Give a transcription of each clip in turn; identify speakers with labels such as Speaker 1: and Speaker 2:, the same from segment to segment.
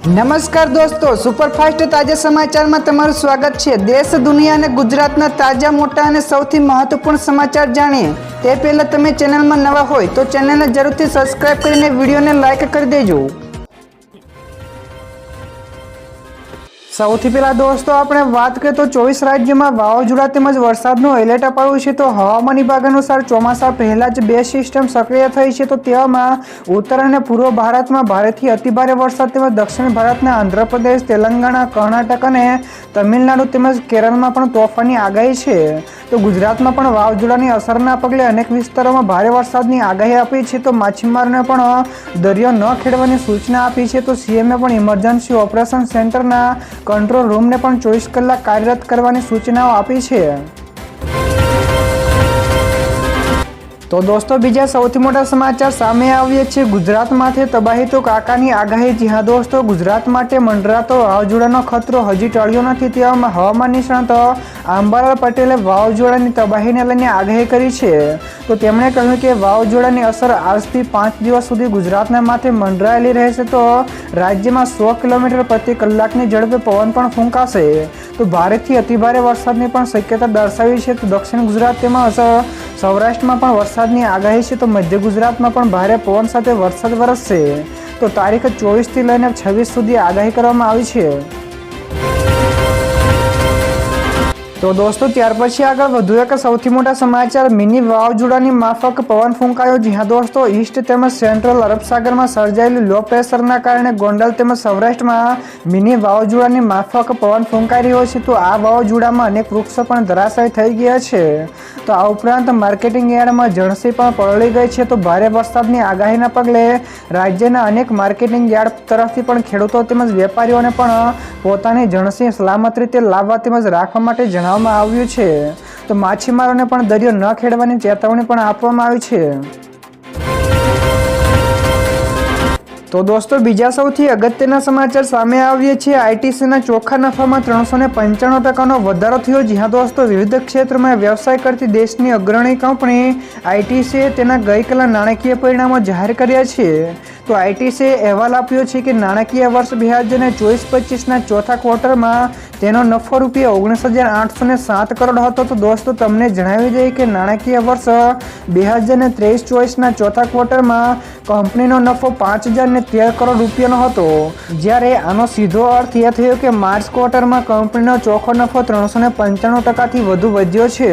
Speaker 1: નમસ્કાર દોસ્તો, સુપરફાસ્ટ તાજા સમાચારમાં તમારું સ્વાગત છે। દેશ, દુનિયા અને ગુજરાતના તાજા, મોટા અને સૌથી મહત્વપૂર્ણ સમાચાર જાણીએ તે પહેલા તમે ચેનલમાં નવા હોય તો ચેનલને જરૂરથી સબસ્ક્રાઇબ કરીને વિડીયોને લાઇક કરી દેજો। સૌથી પહેલા દોસ્તો આપણે વાત કરીએ તો 24 રાજ્યોમાં વાવાઝોડા તેમજ વરસાદનું એલર્ટ અપાયું છે। તો હવામાન વિભાગ અનુસાર ચોમાસા પહેલા જ બે સિસ્ટમ સક્રિય થઈ છે। તો તેવામાં ઉત્તર અને પૂર્વ ભારતમાં ભારેથી અતિભારે વરસાદ તેમજ દક્ષિણ ભારતના આંધ્રપ્રદેશ, તેલંગાણા, કર્ણાટક અને તમિલનાડુ તેમજ કેરળમાં પણ તોફાની આગાહી છે। તો ગુજરાતમાં પણ વાવાઝોડાની અસરના પગલે અનેક વિસ્તારોમાં ભારે વરસાદની આગાહી આપી છે। તો માછીમારોને પણ દરિયો ન ખેડવાની સૂચના આપી છે। તો સીએમએ પણ ઇમરજન્સી ઓપરેશન સેન્ટરના કંટ્રોલ રૂમને પણ 24 કલાક કાર્યરત કરવાની સૂચનાઓ આપી છે। તો દોસ્તો બીજા સૌથી મોટા સમાચાર સામે આવીએ છીએ ગુજરાતમાંથી તબાહી તો કાકાની આગાહી। જી હા દોસ્તો, ગુજરાત માટે મંડરાતો વાવાઝોડાનો ખતરો હજી ટળ્યો નથી। તેવામાં હવામાન નિષ્ણાત અંબાલાલ પટેલે વાવાઝોડાની તબાહીને લઈને આગાહી કરી છે। તો તેમણે કહ્યું કે વાવાઝોડાની અસર આજથી 5 દિવસ સુધી ગુજરાતના માથે મંડરાયેલી રહેશે। તો રાજ્યમાં 100 કિલોમીટર પ્રતિ કલાકની ઝડપે પવન પણ ફૂંકાશે। તો ભારેથી અતિભારે વરસાદની પણ શક્યતા દર્શાવી છે। તો દક્ષિણ ગુજરાત તેમજ સૌરાષ્ટ્રમાં પણ વરસાદની આગાહી છે। તો મધ્ય ગુજરાતમાં પણ ભારે પવન સાથે વરસાદ વરસશે। તો તારીખ 24 થી લઈને 26 સુધી આગાહી કરવામાં આવી છે। તો દોસ્તો ત્યાર પછી આગળ વધુ એક સૌથી મોટા સમાચાર, મિની વાવાઝોડાની માફક પવન ફૂંકાયો। જી હા દોસ્તો, ઈસ્ટ તેમજ સેન્ટ્રલ અરબ સાગરમાં સર્જાયેલી લો પ્રેશરના કારણે ગોંડલ તેમજ સૌરાષ્ટ્રમાં મિની વાવાઝોડાની માફક પવન ફૂંકાઈ રહ્યો છે। તો આ વાવાઝોડામાં અનેક વૃક્ષો પણ ધરાશાયી થઈ ગયા છે। તો આ ઉપરાંત માર્કેટિંગ યાર્ડમાં જણસી પણ પલળી ગઈ છે। તો ભારે વરસાદની આગાહીના પગલે રાજ્યના અનેક માર્કેટિંગ યાર્ડ તરફથી પણ ખેડૂતો તેમજ વેપારીઓને પણ પોતાની જણસી સલામત રીતે લાવવા તેમજ રાખવા માટે જણાવવામાં આવ્યું છે। તો માછીમારોને પણ દરિયો ન ખેડવાની ચેતવણી પણ આપવામાં આવી છે। તો દોસ્તો બીજા સૌથી અગત્યના સમાચાર સામે આવીએ છીએ। આઈટીસીના ચોખ્ખા નફામાં 395% વધારો થયો। જી હા દોસ્તો, વિવિધ ક્ષેત્રમાં વ્યવસાય કરતી દેશની અગ્રણી કંપની આઈટીસીએ તેના ગઈકાલના નાણાકીય પરિણામો જાહેર કર્યા છે। તો આઈટીસીએ અહેવાલ આપ્યો છે કે નાણાકીય વર્ષ 2024-25ના ચોથા ક્વાર્ટરમાં તેનો નફો ₹19,807 કરોડ હતો। તો દોસ્તો તમને જણાવી દઈએ કે નાણાકીય વર્ષ 2023-24ના ચોથા ક્વાર્ટરમાં કંપનીનો નફો ₹5,013 કરોડ હતો, જ્યારે આનો સીધો અર્થ એ થયો કે માર્ચ ક્વાર્ટરમાં કંપનીનો ચોખ્ખો નફો 395%થી વધુ વધ્યો છે।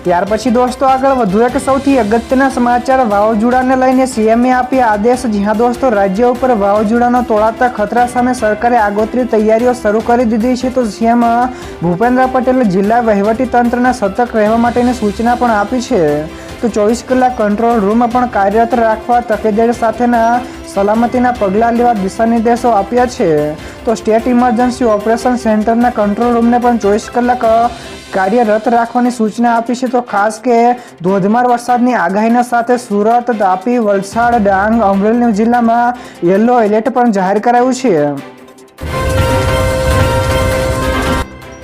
Speaker 1: ત્યાર પછી દોસ્તો આગળ વધુ એક સૌથી અગત્યના સમાચાર, વાવાઝોડાને લઈને સીએમએ આપ્યા આદેશ। જી હા દોસ્તો, રાજ્ય ઉપર વાવાઝોડાનો તોળાતા ખતરા સામે સરકારે આગોતરી તૈયારીઓ શરૂ કરી દીધી છે। તો સીએમ ભૂપેન્દ્ર પટેલે જિલ્લા વહીવટી તંત્રને સતર્ક રહેવા માટેની સૂચના પણ આપી છે। તો 24 કલાક કંટ્રોલ રૂમ પણ કાર્યરત રાખવા તકેદારી સાથેના સલામતીના પગલાં લેવા દિશાનિર્દેશો આપ્યા છે। તો સ્ટેટ ઇમરજન્સી ઓપરેશન સેન્ટરના કંટ્રોલ રૂમને પણ 24 કલાક કાર્યરત રાખવાની સૂચના આપી છે। તો ખાસ કે ધોધમાર વરસાદની આગાહીના સાથે સુરત, તાપી, વલસાડ, ડાંગ, અમરેલી જિલ્લામાં યલો એલર્ટ પણ જાહેર કરાયું છે।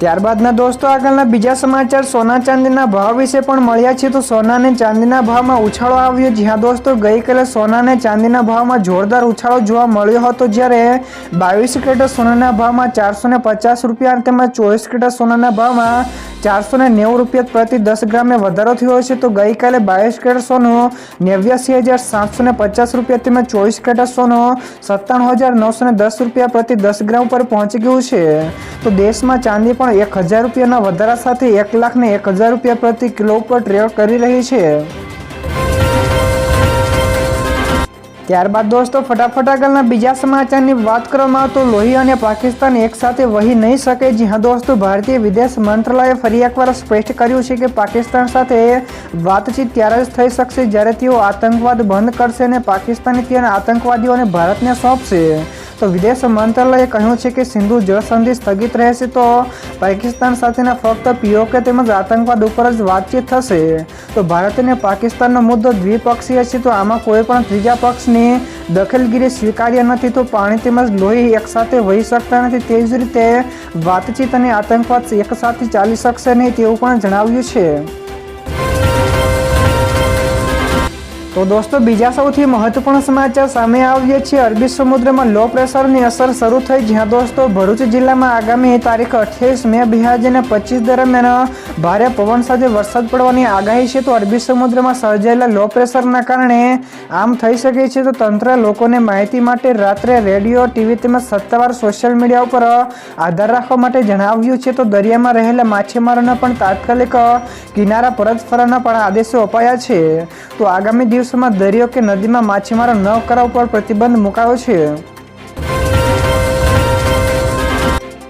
Speaker 1: ત્યારબાદના દોસ્તો આગળના બીજા સમાચાર સોના ચાંદીના ભાવ વિશે પણ મળ્યા છે। તો સોના અને ચાંદીના ભાવમાં ઉછાળો આવ્યો। જી હા દોસ્તો, ગઈકાલે સોના અને ચાંદીના ભાવમાં જોરદાર ઉછાળો જોવા મળ્યો હતો, જ્યારે 22 કેરેટ સોનાના ભાવમાં ₹450 તેમજ 24 કેરેટ સોનાના ભાવમાં ₹490 પ્રતિ 10 ગ્રામે વધારો થયો છે। તો ગઈકાલે 22 કેરેટ સોનું ₹89,750 તેમજ 24 કેરેટ સોનું ₹97,910 પ્રતિ 10 ગ્રામ પર પહોંચી ગયું છે। તો દેશમાં ચાંદી પણ ₹1,000ના વધારા સાથે ₹1,01,000 પ્રતિ કિલો ઉપર ટ્રેડ કરી રહી છે। ત્યારબાદ દોસ્તો ફટાફટ આગળના બીજા સમાચારની વાત કરવામાં આવે તો લોહી અને પાકિસ્તાન એક સાથે વહી નહીં શકે। જી હા દોસ્તો, ભારતીય વિદેશ મંત્રાલયે ફરી એકવાર સ્પષ્ટ કર્યું છે કે પાકિસ્તાન સાથે વાતચીત ત્યારે જ થઈ શકશે જ્યારે તેઓ આતંકવાદ બંધ કરશે અને પાકિસ્તાની તેના આતંકવાદીઓને ભારતને સોંપશે। તો વિદેશ મંત્રાલયે કહ્યું છે કે સિંધુ જળ સંધિ સ્થગિત રહેશે તો પાકિસ્તાન સાથેના ફક્ત પીઓકે તેમજ આતંકવાદ ઉપર જ વાતચીત થશે। તો ભારત અને પાકિસ્તાનનો મુદ્દો દ્વિપક્ષીય છે। તો આમાં કોઈ પણ ત્રીજા પક્ષની દખલગીરી સ્વીકાર્ય નથી। તો પાણી તેમજ લોહી એકસાથે વહી શકતા નથી, તે જ રીતે વાતચીત અને આતંકવાદ એકસાથે ચાલી શકશે નહીં તેવું પણ જણાવ્યું છે। તો દોસ્તો બીજા સૌથી મહત્વપૂર્ણ સમાચાર સામે આવ્યા છે. અરબી સમુદ્રમાં લો પ્રેશરની અસર શરૂ થઈ, જ્યાં દોસ્તો ભરૂચ જિલ્લામાં આગામી તારીખ 28 મે 2025 દરમિયાન ભારે પવન સાથે વરસાદ પડવાની આગાહી છે. તો અરબી સમુદ્રમાં સર્જાયેલા લો પ્રેશરના કારણે આમ થઈ શકે છે. તો તંત્ર લોકોને માહિતી માટે રાત્રે રેડિયો, ટીવી તેમજ સત્તાવાર સોશિયલ મીડિયા ઉપર આધાર રાખવા માટે જણાવ્યું છે. તો દરિયામાં રહેલા માછીમારોને પણ તાત્કાલિક કિનારા પરત ફરવાના પણ આદેશો અપાયા છે. તો આગામી દિવસોમાં દરિયો કે નદીમાં માછીમારો ન કરવા પર પ્રતિબંધ મુકાયો છે.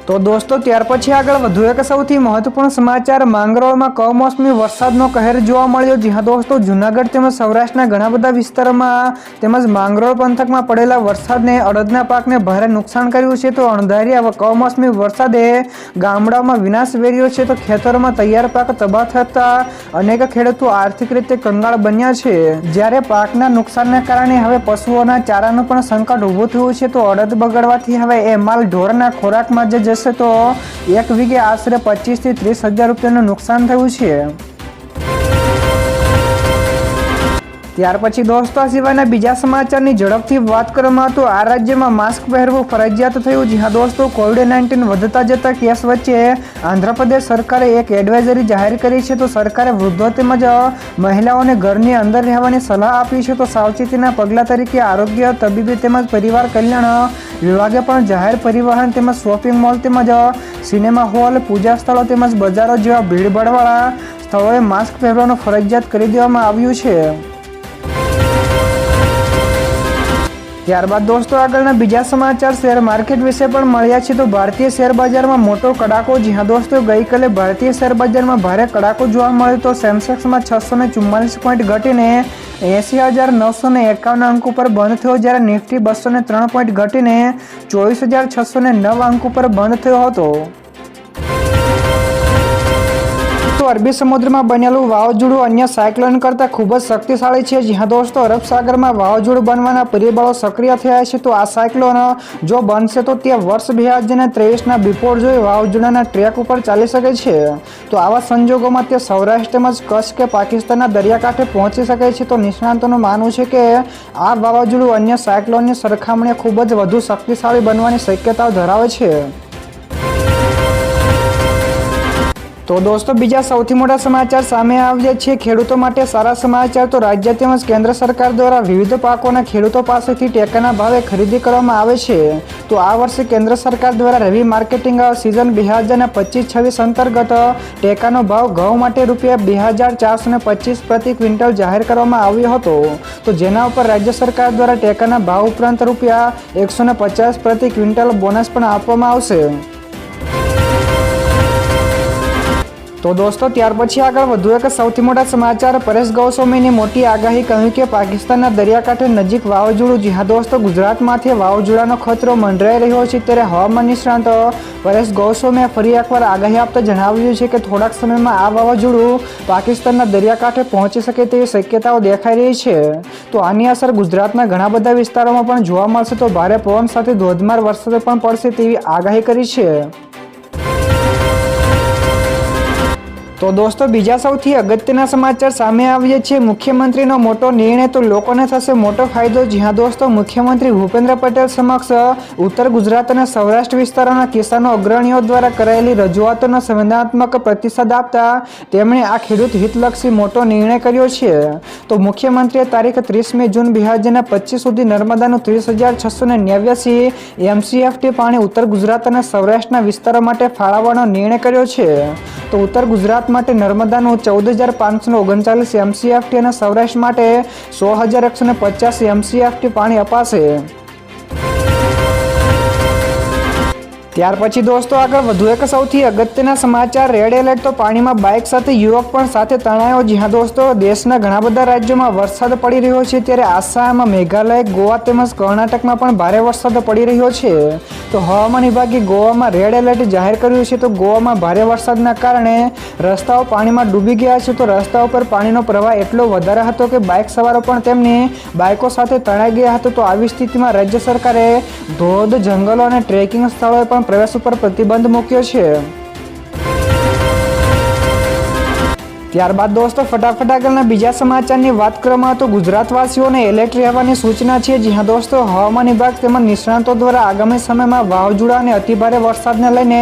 Speaker 1: તો દોસ્તો ત્યાર પછી આગળ વધુ એક સૌથી મહત્વપૂર્ણ સમાચાર. માંગરોળમાં કમોસમી વરસાદનો કહેર જોવા મળ્યો. જી હા દોસ્તો, જૂનાગઢ તેમજ સૌરાષ્ટ્રના ઘણા બધા વિસ્તારોમાં તેમજ માંગરોળ પંથકમાં પડેલા વરસાદને અડદના પાકને ભારે નુકસાન કર્યું છે. તો અણધાર્યા કમોસમી વરસાદે ગામડાઓમાં વિનાશ વેર્યો છે. તો ખેતરોમાં તૈયાર પાક તબાહ થતા અનેક ખેડૂતો આર્થિક રીતે કંગાળ બન્યા છે. જ્યારે પાકના નુકસાનને કારણે હવે પશુઓના ચારાનું પણ સંકટ ઊભું થયું છે. તો અડદ બગડવાથી હવે એ માલ ઢોરના ખોરાકમાં જ તો એક વીઘે આશરે 25 થી 30 હજાર રૂપિયાનું નુકસાન થયું છે. ત્યાર પછી દોસ્તો આ સિવાયના બીજા સમાચારની ઝડપથી વાત કરવામાં તો આ રાજ્યમાં માસ્ક પહેરવું ફરજિયાત થયું. જી હા દોસ્તો, કોવિડ-19 વધતા જતા કેસ વચ્ચે આંધ્રપ્રદેશ સરકારે એક એડવાઇઝરી જાહેર કરી છે. તો સરકારે વૃદ્ધો તેમજ મહિલાઓને ઘરની અંદર રહેવાની સલાહ આપી છે. તો સાવચેતીના પગલાં તરીકે આરોગ્ય, તબીબી તેમજ પરિવાર કલ્યાણ વિભાગે પણ જાહેર પરિવહન તેમજ શોપિંગ મોલ તેમજ સિનેમા હોલ, પૂજા સ્થળો તેમજ બજારો જેવા ભીડભાડવાળા સ્થળોએ માસ્ક પહેરવાનું ફરજિયાત કરી દેવામાં આવ્યું છે. ત્યારબાદ દોસ્તો આગળના બીજા સમાચાર શેર માર્કેટ વિશે પણ મળ્યા છે. તો ભારતીય શેર બજારમાં મોટો કડાકો. જી હા દોસ્તો, ગઈકાલે ભારતીય શેર બજારમાં ભારે કડાકો જોવા મળ્યો. તો સેન્સેક્સમાં 644 પોઈન્ટ ઘટીને 80,951 અંક ઉપર બંધ થયો, જ્યારે નિફ્ટી 203 પોઈન્ટ ઘટીને 24,609 અંક ઉપર બંધ થયો હતો. અરબી સમુદ્રમાં બનેલું વાવાઝોડું અન્ય સાયક્લોન કરતાં ખૂબ જ શક્તિશાળી છે. જી હા દોસ્તો, અરબ સાગરમાં વાવાઝોડું બનવાના પરિબળો સક્રિય થયા છે. તો આ સાયક્લોન જો બનશે તો તે વર્ષ 2023ના બિપોરજોય વાવાઝોડાના ટ્રેક ઉપર ચાલી શકે છે. તો આવા સંજોગોમાં તે સૌરાષ્ટ્ર તેમજ કચ્છ કે પાકિસ્તાનના દરિયાકાંઠે પહોંચી શકે છે. તો નિષ્ણાતોનું માનવું છે કે આ વાવાઝોડું અન્ય સાયક્લોનની સરખામણીએ ખૂબ જ વધુ શક્તિશાળી બનવાની શક્યતાઓ ધરાવે છે. તો દોસ્તો બીજા સૌથી મોટા સમાચાર સામે આવ્યા છે. ખેડૂતો માટે સારા સમાચાર. તો રાજ્ય તેમજ કેન્દ્ર સરકાર દ્વારા વિવિધ પાકોના ખેડૂતો પાસેથી ટેકાના ભાવે ખરીદી કરવામાં આવે છે. તો આ વર્ષે કેન્દ્ર સરકાર દ્વારા રવિ માર્કેટિંગ સિઝન 2025-26 અંતર્ગત ટેકાનો ભાવ ઘઉં માટે ₹2,425 પ્રતિ ક્વિન્ટલ જાહેર કરવામાં આવ્યો હતો. તો જેના ઉપર રાજ્ય સરકાર દ્વારા ટેકાના ભાવ ઉપરાંત ₹150 પ્રતિ ક્વિન્ટલ બોનસ પણ આપવામાં આવશે. તો દોસ્તો ત્યાર પછી આગળ વધુ એક સૌથી મોટા સમાચાર. પરેશ ગોસ્વામીની મોટી આગાહી, કહ્યું કે પાકિસ્તાનના દરિયાકાંઠે નજીક વાવાઝોડું. જી હા દોસ્તો, ગુજરાતમાંથી વાવાઝોડાનો ખતરો મંડરાઈ રહ્યો છે. ત્યારે હવામાન નિષ્ણાત પરેશ ગોસ્વામીએ ફરી એકવાર આગાહી આપતા જણાવ્યું છે કે થોડાક સમયમાં આ વાવાઝોડું પાકિસ્તાનના દરિયાકાંઠે પહોંચી શકે તેવી શક્યતાઓ દેખાઈ રહી છે. તો આની અસર ગુજરાતના ઘણા બધા વિસ્તારોમાં પણ જોવા મળશે. તો ભારે પવન સાથે ધોધમાર વરસાદ પણ પડશે તેવી આગાહી કરી છે. તો દોસ્તો બીજા સૌથી અગત્યના સમાચાર સામે આવ્યા છે. મુખ્યમંત્રીનો મોટો નિર્ણય, તો લોકોને થશે મોટો ફાયદો. જી હા દોસ્તો, મુખ્યમંત્રી ભૂપેન્દ્ર પટેલ સમક્ષ ઉત્તર ગુજરાત અને સૌરાષ્ટ્ર વિસ્તારોના કિસાનો અગ્રણીઓ દ્વારા કરાયેલી રજૂઆતોનો સંવેદનાત્મક પ્રતિસાદ આપતા તેમણે આ ખેડૂત હિતલક્ષી મોટો નિર્ણય કર્યો છે. તો મુખ્યમંત્રીએ તારીખ 30 મે જૂન 2025 સુધી નર્મદાનું 30,689 MCFT પાણી ઉત્તર ગુજરાત અને સૌરાષ્ટ્રના વિસ્તારો માટે ફાળવવાનો નિર્ણય કર્યો છે. તો ઉત્તર ગુજરાત માટે નર્મદાનું 14,539 MCFT અને સૌરાષ્ટ્ર માટે 16,150 MCFT પાણી અપાશે. ત્યાર પછી દોસ્તો આગળ વધુ એક સૌથી અગત્યના સમાચાર. Red alert. તો પાણીમાં બાઇક સાથે યુવક પણ સાથે તણાયો. જી હા દોસ્તો, દેશના ઘણા બધા રાજ્યોમાં વરસાદ પડી રહ્યો છે. ત્યારે આસામ, મેઘાલય, ગોવા તેમજ કર્ણાટકમાં પણ ભારે વરસાદ પડી રહ્યો છે. તો હવામાન વિભાગે ગોવામાં રેડ એલર્ટ જાહેર કર્યું છે. તો ગોવામાં ભારે વરસાદના કારણે રસ્તાઓ પાણીમાં ડૂબી ગયા છે. તો રસ્તાઓ પર પાણીનો પ્રવાહ એટલો વધારે હતો કે બાઇક સવારો પણ તેમની બાઇકો સાથે તણાઈ ગયા હતા. તો આવી સ્થિતિમાં રાજ્ય સરકારે ધોધ, જંગલો અને ટ્રેકિંગ સ્થળોએ પણ પ્રવેશ ઉપર પ્રતિબંધ મૂક્યો છે. ત્યારબાદ દોસ્તો ફટાફટ આગળના બીજા સમાચારની વાત કરવામાં તો ગુજરાતવાસીઓને એલર્ટ રહેવાની સૂચના છે. જ્યાં દોસ્તો હવામાન વિભાગ તેમજ નિષ્ણાતો દ્વારા આગામી સમયમાં વાવાઝોડા અને અતિભારે વરસાદને લઈને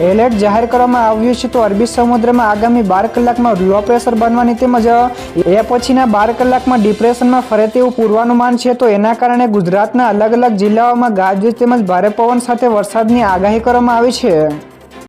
Speaker 1: એલર્ટ જાહેર કરવામાં આવ્યું છે. તો અરબી સમુદ્રમાં આગામી 12 કલાકમાં લો પ્રેશર બનવાની તેમજ એ પછીના 12 કલાકમાં ડિપ્રેશનમાં ફરે તેવું પૂર્વાનુમાન છે. તો એના કારણે ગુજરાતના અલગ અલગ જિલ્લાઓમાં ગાજવીજ તેમજ ભારે પવન સાથે વરસાદની આગાહી કરવામાં આવી છે.